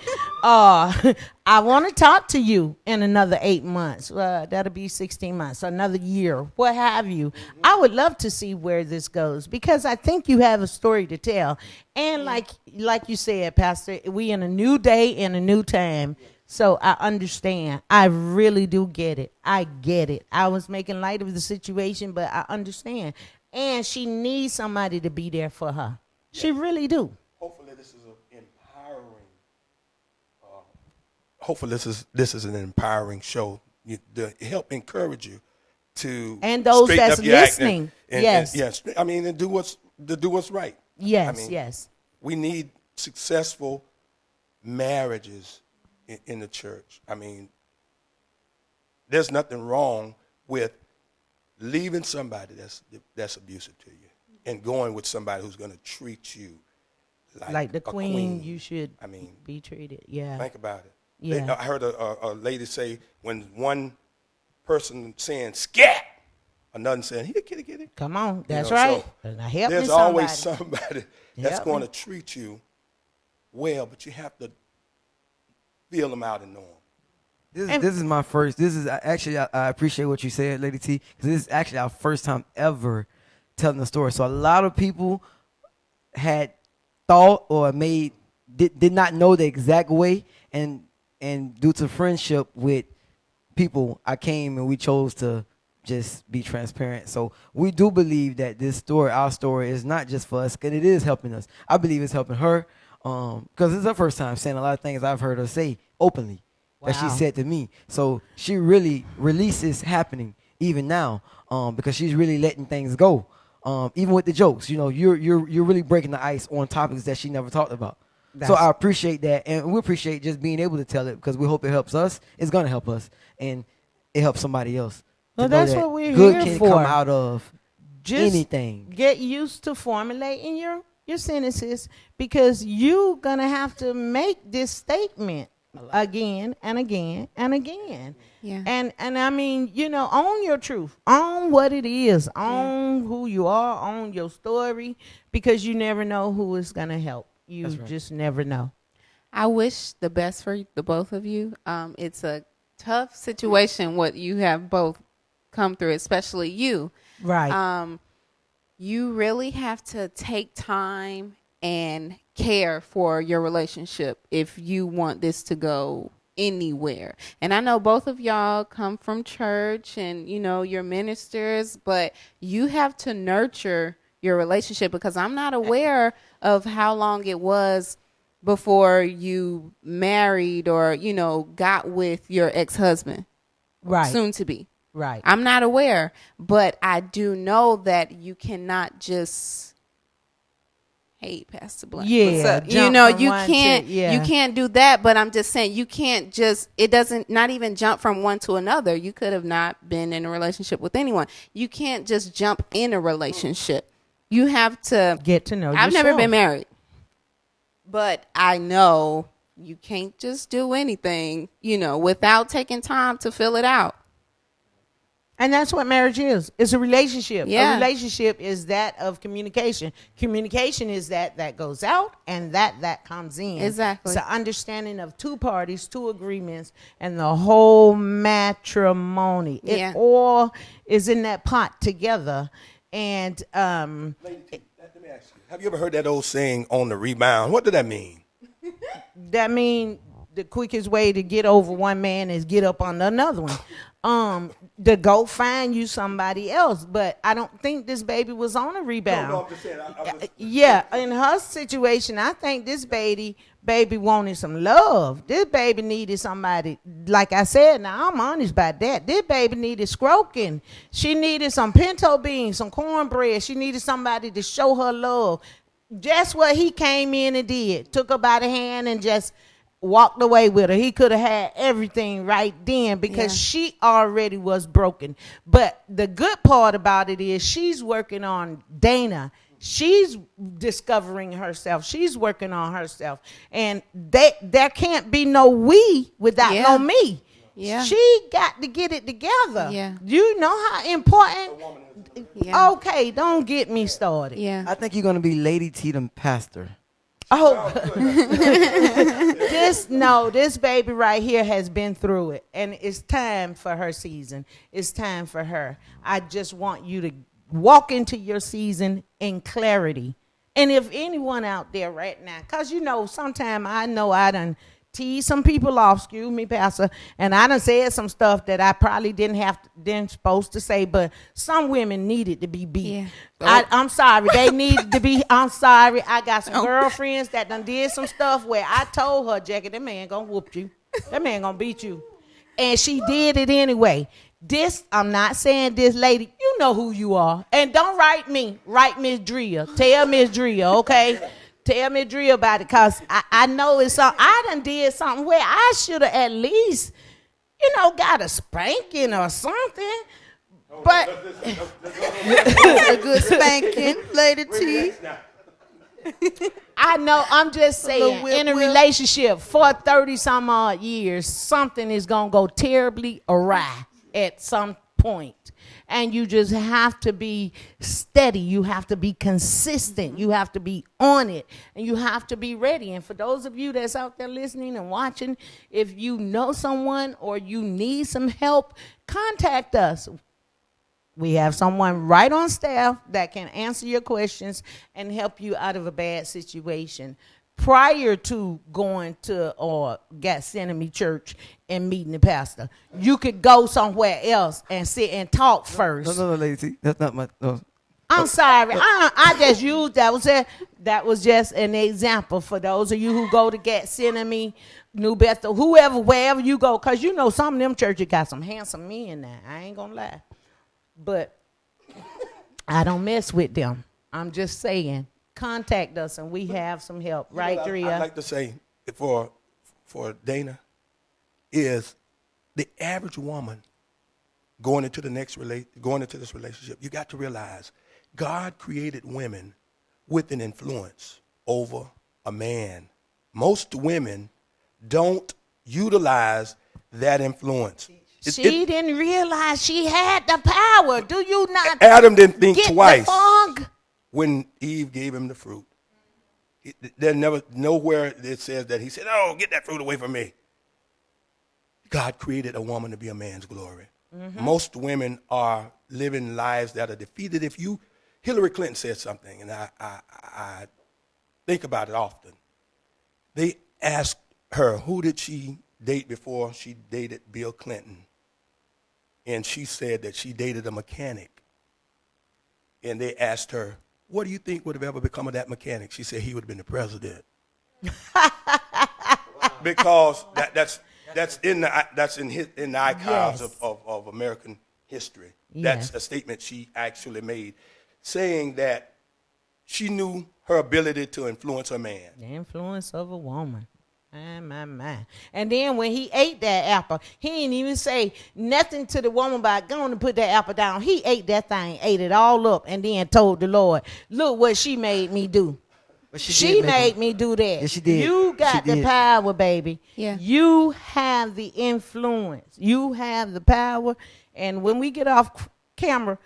I want to talk to you in another 8 months. That'll be 16 months, another year, what have you. I would love to see where this goes because I think you have a story to tell. And like you said, Pastor, we in a new day and a new time. So I understand. I really do get it. I get it. I was making light of the situation, but I understand. And she needs somebody to be there for her. Yes. She really do. Hopefully this is an empowering. Hopefully this is an empowering show to help encourage you to and those that's listening. Yes. I mean, and do what's right. Yes. I mean, yes. We need successful marriages in the church. I mean, there's nothing wrong with leaving somebody that's abusive to you and going with somebody who's going to treat you like the queen you should be treated. Yeah. Think about it. Yeah. I heard a lady say when one person saying scat, another saying here, kitty. Come on, that's right. So now help there's me always somebody that's going to treat you well, but you have to feel them out and know them. This is my first. This is actually I appreciate what you said, Lady T, because this is actually our first time ever telling the story. So a lot of people had thought or did not know the exact way, and due to friendship with people, I came and we chose to just be transparent. So we do believe that this story, our story, is not just for us, because it is helping us. I believe it's helping her. Because it's her first time saying a lot of things I've heard her say openly that she said to me. So she really releases happening even now because she's really letting things go. Even with the jokes, you know, you're really breaking the ice on topics that she never talked about. So I appreciate that, and we appreciate just being able to tell it because we hope it helps us. It's gonna help us, and it helps somebody else. Well, that's what we're good here can for. Come out of just anything. Get used to formulating your sentences because you're going to have to make this statement again and again and again. Yeah. And I mean, you know, own your truth, own what it is, own who you are, own your story, because you never know who is going to help. You just never know. I wish the best for the both of you. It's a tough situation what you have both come through, especially you. Right. You really have to take time and care for your relationship if you want this to go anywhere. And I know both of y'all come from church and, you know, you're ministers, but you have to nurture your relationship because I'm not aware of how long it was before you married or, you know, got with your ex-husband. Right. Soon to be. Right. I'm not aware, but I do know that you cannot just, hey, Pastor Blunt. Yeah. You know, you can't do that, but I'm just saying you can't just, it doesn't, not even jump from one to another. You could have not been in a relationship with anyone. You can't just jump in a relationship. You have to get to know yourself. I've never been married, but I know you can't just do anything, you know, without taking time to fill it out. And that's what marriage is. It's a relationship. Yeah. A relationship is that of communication. Communication is that goes out and that comes in. Exactly. It's an understanding of two parties, two agreements, and the whole matrimony. Yeah. It all is in that pot together. And Lady T, let me ask you, have you ever heard that old saying, on the rebound? What did that mean? that means the quickest way to get over one man is get up on another one. To go find you somebody else. But I don't think this baby was on a rebound. No, I'm just saying. I was, Yeah, in her situation, I think this baby wanted some love. This baby needed somebody, like I said, now I'm honest about that. This baby needed stroking. She needed some pinto beans, some cornbread. She needed somebody to show her love. Just what he came in and did. Took her by the hand and just walked away with her. He could have had everything right then because she already was broken. But the good part about it is she's working on Dana. She's discovering herself. She's working on herself. And there can't be no we without no me. Yeah. She got to get it together. Yeah. You know how important. Yeah. Okay, don't get me started. Yeah. I think you're gonna be Lady T, the pastor. Oh, this baby right here has been through it, and it's time for her season. It's time for her. I just want you to walk into your season in clarity. And if anyone out there right now, because sometimes I know I done tease some people off, excuse me, Pastor, and I done said some stuff that I probably didn't supposed to say, but some women needed to be beat. Yeah. I'm sorry, they needed to be. I'm sorry, I got some girlfriends that done did some stuff where I told her, Jackie, that man gonna whoop you, that man gonna beat you, and she did it anyway. I'm not saying this lady, you know who you are, and don't write me, write Ms.Dria, tell Ms.Dria, okay. Tell Ms.Dria about it, because I know it's something. I done did something where I should have at least, got a spanking or something. But A good spanking, Lady T. I know, I'm just saying, whip, in a whip. relationship for 30-some odd years, something is going to go terribly awry at some point. And you just have to be steady. You have to be consistent. You have to be on it. And you have to be ready. And for those of you that's out there listening and watching, if you know someone or you need some help, contact us. We have someone right on staff that can answer your questions and help you out of a bad situation. Prior to going to Gethsemane Church and meeting the pastor, you could go somewhere else and sit and talk first. No, Lady T. That's not my. No. I'm sorry. I just used that. That was just an example for those of you who go to Gethsemane, New Bethel, whoever, wherever you go, because some of them churches got some handsome men now. I ain't gonna lie, but I don't mess with them. I'm just saying. Contact us and we have some help, right, Dria? I'd like to say for Dana is the average woman going into this relationship. You got to realize God created women with an influence over a man. Most women don't utilize that influence. She didn't realize she had the power. Do you not? Adam didn't think get twice. The fog? When Eve gave him the fruit. There's never nowhere it says that he said, "Oh, get that fruit away from me." God created a woman to be a man's glory. Mm-hmm. Most women are living lives that are defeated. Hillary Clinton said something, and I think about it often. They asked her, who did she date before she dated Bill Clinton? And she said that she dated a mechanic. And they asked her, what do you think would have ever become of that mechanic? She said he would have been the president. Because that's in the icons of American history. Yes. That's a statement she actually made, saying that she knew her ability to influence her man. The influence of a woman. My. And then when he ate that apple, he didn't even say nothing to the woman about going to put that apple down. He ate that thing, ate it all up, and then told the Lord, look what she made me do. But she made me do that. Yes, she did. You got the power, baby. Yeah. You have the influence. You have the power, And when we get off camera,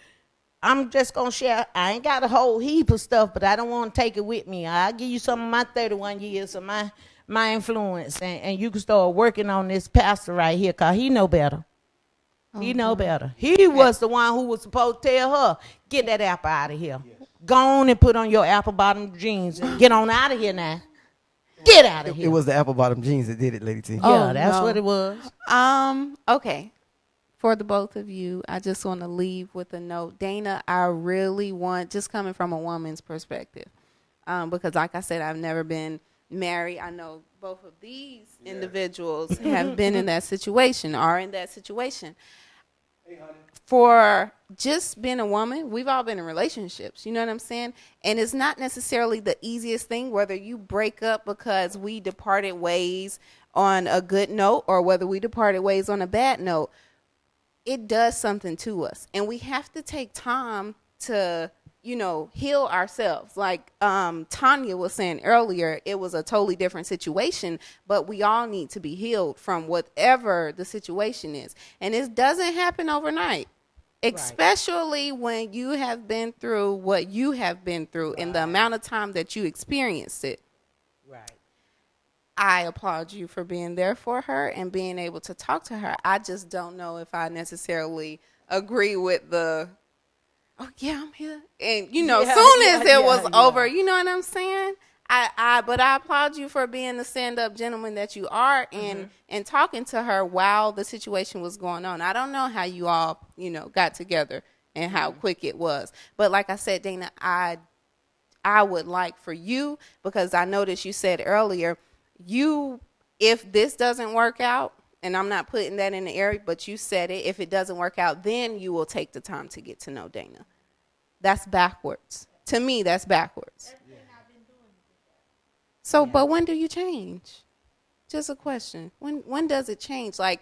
I'm just gonna share. I ain't got a whole heap of stuff, but I don't want to take it with me. I'll give you some of my 31 years of my influence, and you can start working on this pastor right here, cause he know better. He know better. He was the one who was supposed to tell her, get that apple out of here. Yes. Go on and put on your apple bottom jeans and get on out of here now. Get out of here. It was the apple bottom jeans that did it, Lady T. Yeah, that's what it was. Okay. For the both of you, I just want to leave with a note. Dana, I really want, just coming from a woman's perspective, because like I said, I've never been married. I know both of these individuals have been in that situation, are in that situation. Hey, honey. For just being a woman, we've all been in relationships, you know what I'm saying? And it's not necessarily the easiest thing, whether you break up because we departed ways on a good note or whether we departed ways on a bad note. It does something to us, and we have to take time to, heal ourselves. Like Tanya was saying earlier, it was a totally different situation, but we all need to be healed from whatever the situation is. And it doesn't happen overnight, especially when you have been through what you have been through in the amount of time that you experienced it. Right. I applaud you for being there for her and being able to talk to her. I just don't know if I necessarily agree with the, oh yeah, I'm here. And soon as it was over, you know what I'm saying? But I applaud you for being the stand-up gentleman that you are and talking to her while the situation was going on. I don't know how you all, got together and how quick it was. But like I said, Dana, I would like for you, because I noticed you said earlier, if this doesn't work out, and I'm not putting that in the air, but you said it, if it doesn't work out, then you will take the time to get to know Dana. That's backwards. To me, that's backwards. So, but when do you change? Just a question. When does it change? Like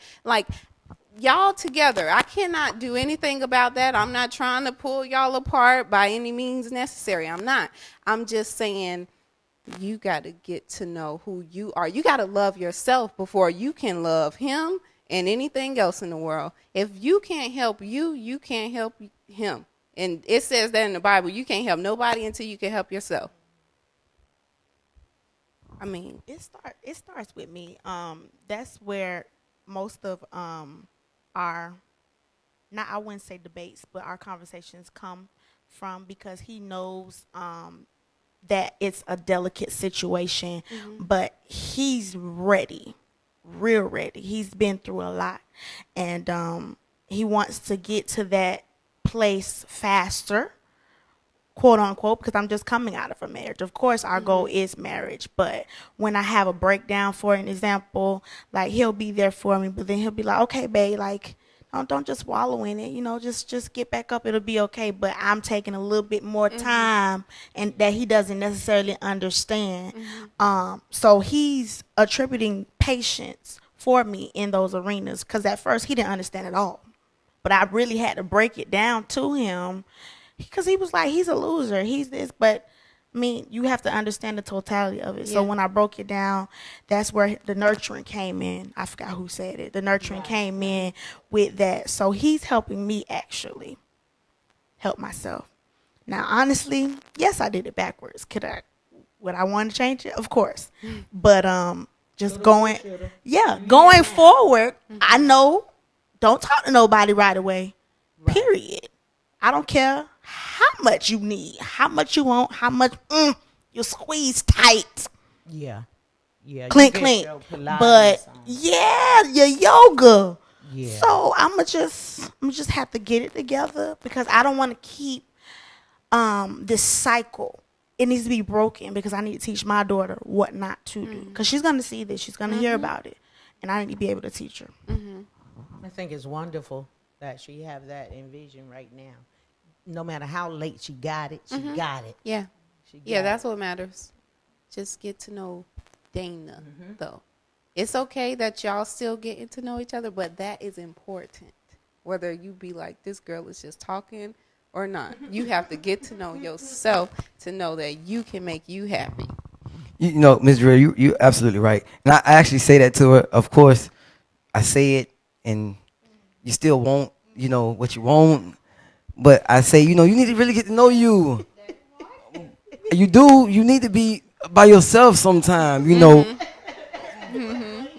y'all together. I cannot do anything about that. I'm not trying to pull y'all apart by any means necessary. I'm not. I'm just saying, you got to get to know who you are. You got to love yourself before you can love him and anything else in the world. If you can't help you, you can't help him. And it says that in the Bible, you can't help nobody until you can help yourself. I mean, it starts with me. That's where most of our, not, I wouldn't say debates, but our conversations come from, because he knows that it's a delicate situation, but he's ready, real ready. He's been through a lot, and he wants to get to that place faster, quote unquote, because I'm just coming out of a marriage. Of course, our goal is marriage, but when I have a breakdown, for an example, like, he'll be there for me, but then he'll be like, okay, babe, like, don't just wallow in it, just get back up, it'll be okay. But I'm taking a little bit more time, and that he doesn't necessarily understand. So he's attributing patience for me in those arenas, because at first he didn't understand at all, but I really had to break it down to him, because he was like, he's a loser, he's this. But I mean, you have to understand the totality of it. So when I broke it down, that's where the nurturing came in. I forgot who said it. The nurturing came in with that. So he's helping me actually help myself. Now, honestly, yes, I did it backwards. Would I want to change it? Of course. But just going forward, I know, don't talk to nobody right away. Period. I don't care how much you need, how much you want, how much you squeeze tight. Yeah. Clink, clink. But your yoga. Yeah. So I'm just have to get it together, because I don't want to keep this cycle. It needs to be broken, because I need to teach my daughter what not to do, because she's going to see this, she's going to hear about it, and I need to be able to teach her. I think it's wonderful that she have that in vision right now. No matter how late she got it, she got it. Yeah. That's what matters. Just get to know Dana, though. It's okay that y'all still getting to know each other, but that is important. Whether you be like, this girl is just talking or not. You have to get to know yourself to know that you can make you happy. Ms.Dria, you're absolutely right. And I actually say that to her. Of course, I say it, and you still won't you know, what you want. But I say, you know, you need to really get to know you. You do. You need to be by yourself sometime, you know.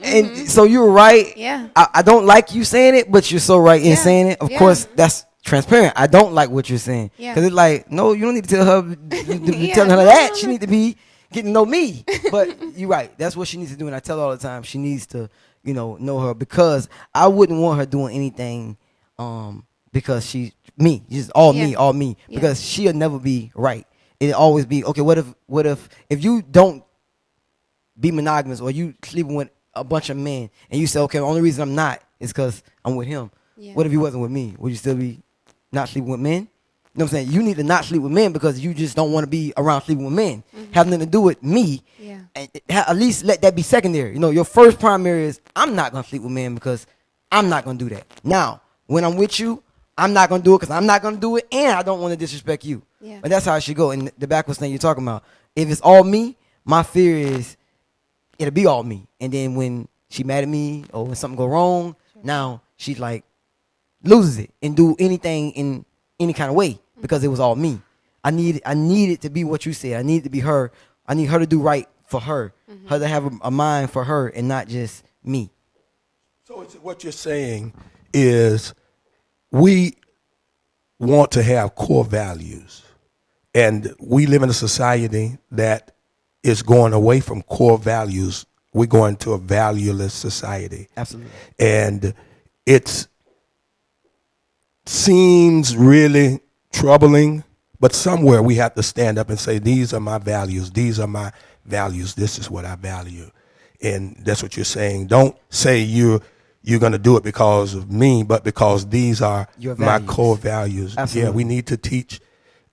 And so you're right. Yeah. I don't like you saying it, but you're so right in saying it. Of course, that's transparent. I don't like what you're saying. Yeah. Because it's like, no, you don't need to tell her, Yeah, telling her no, that. no, She no. need to be getting to know me. But you're right. That's what she needs to do. And I tell her all the time, she needs to, you know her, because I wouldn't want her doing anything because she's me. Just all me. Yeah. Because she'll never be right. It'll always be, okay, what if you don't be monogamous, or you sleeping with a bunch of men and you say, okay, the only reason I'm not is because I'm with him. Yeah. What if he wasn't with me? Would you still be not sleeping with men? You know what I'm saying? You need to not sleep with men because you just don't want to be around sleeping with men. Have nothing to do with me. Yeah. And at least let that be secondary. You know, your first primary is, I'm not going to sleep with men because I'm not going to do that. Now, when I'm with you, I'm not going to do it because I'm not going to do it, and I don't want to disrespect you. Yeah. But that's how it should go. And the backwards thing you're talking about, if it's all me, my fear is it'll be all me. And then when she mad at me or when something go wrong, now she's like, loses it and do anything in any kind of way because it was all me. I need it to be what you said. I need it to be her. I need her to do right for her. Her to have a mind for her and not just me. So what you're saying is we want to have core values. And we live in a society that is going away from core values. We're going to a valueless society. Absolutely. And it seems really troubling, but somewhere we have to stand up and say, these are my values. These are my values. This is what I value. And that's what you're saying. Don't say you're going to do it because of me, but because these are my core values. Absolutely. Yeah, we need to teach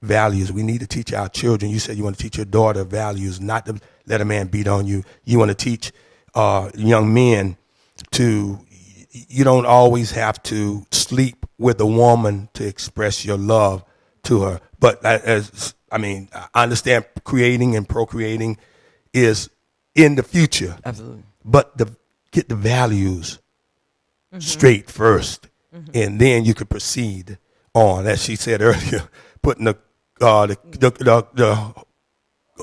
values. We need to teach our children. You said you want to teach your daughter values, not to let a man beat on you. You want to teach young men you don't always have to sleep with a woman to express your love to her. But I understand creating and procreating is in the future. Absolutely. But get the values straight first, and then you could proceed on. As she said earlier, putting the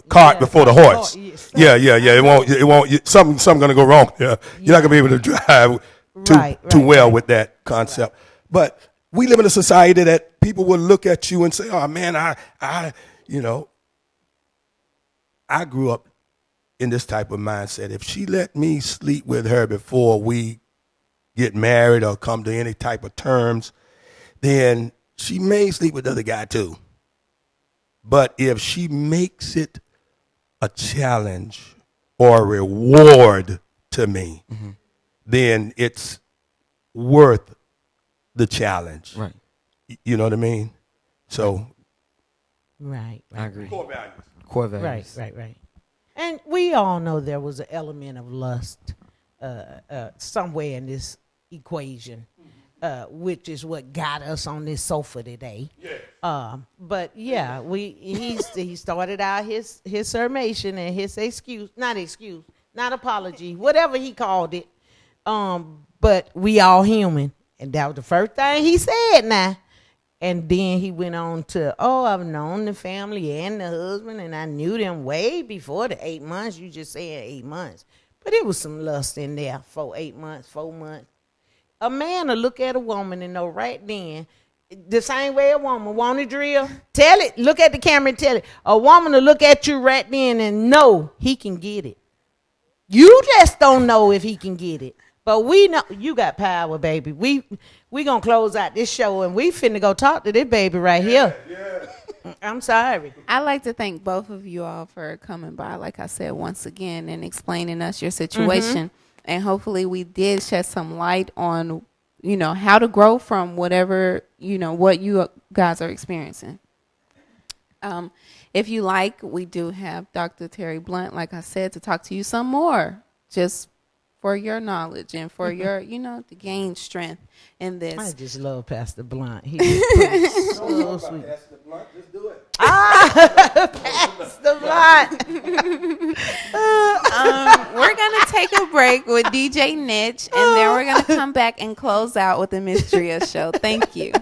cart before the horse. Yeah. It won't. Something's gonna go wrong. Yeah. You're not gonna be able to drive too well with that concept. But we live in a society that people will look at you and say, "Oh man, I grew up in this type of mindset. If she let me sleep with her before we get married or come to any type of terms, then she may sleep with the other guy too. But if she makes it a challenge or a reward to me, then it's worth the challenge." Right. You know what I mean? So. Right. I agree. Core values. Right. And we all know there was an element of lust somewhere in this equation, which is what got us on this sofa today. Yeah. But yeah, he started out his summation and his not apology, whatever he called it. But we all human, and that was the first thing he said. Now. And then he went on to, I've known the family and the husband, and I knew them way before the 8 months. You just said 8 months. But it was some lust in there for 8 months, 4 months. A man will look at a woman and know right then, the same way a woman, won't it, Adria? Tell it. Look at the camera and tell it. A woman will look at you right then and know he can get it. You just don't know if he can get it. But we know you got power, baby. We gonna close out this show and we finna go talk to this baby right here. Yeah. I'm sorry. I'd like to thank both of you all for coming by, like I said, once again, and explaining us your situation. And hopefully we did shed some light on, how to grow from whatever, what you guys are experiencing. If you like, we do have Dr. Terry Blunt, like I said, to talk to you some more, just for your knowledge and for your, to gain strength in this. I just love Pastor Blunt. He's so sweet. Pastor Blunt, just do it. Pastor Blunt. We're going to take a break. break with DJ Niche, and then we're going to come back and close out with the Ms.Dria show. Thank you.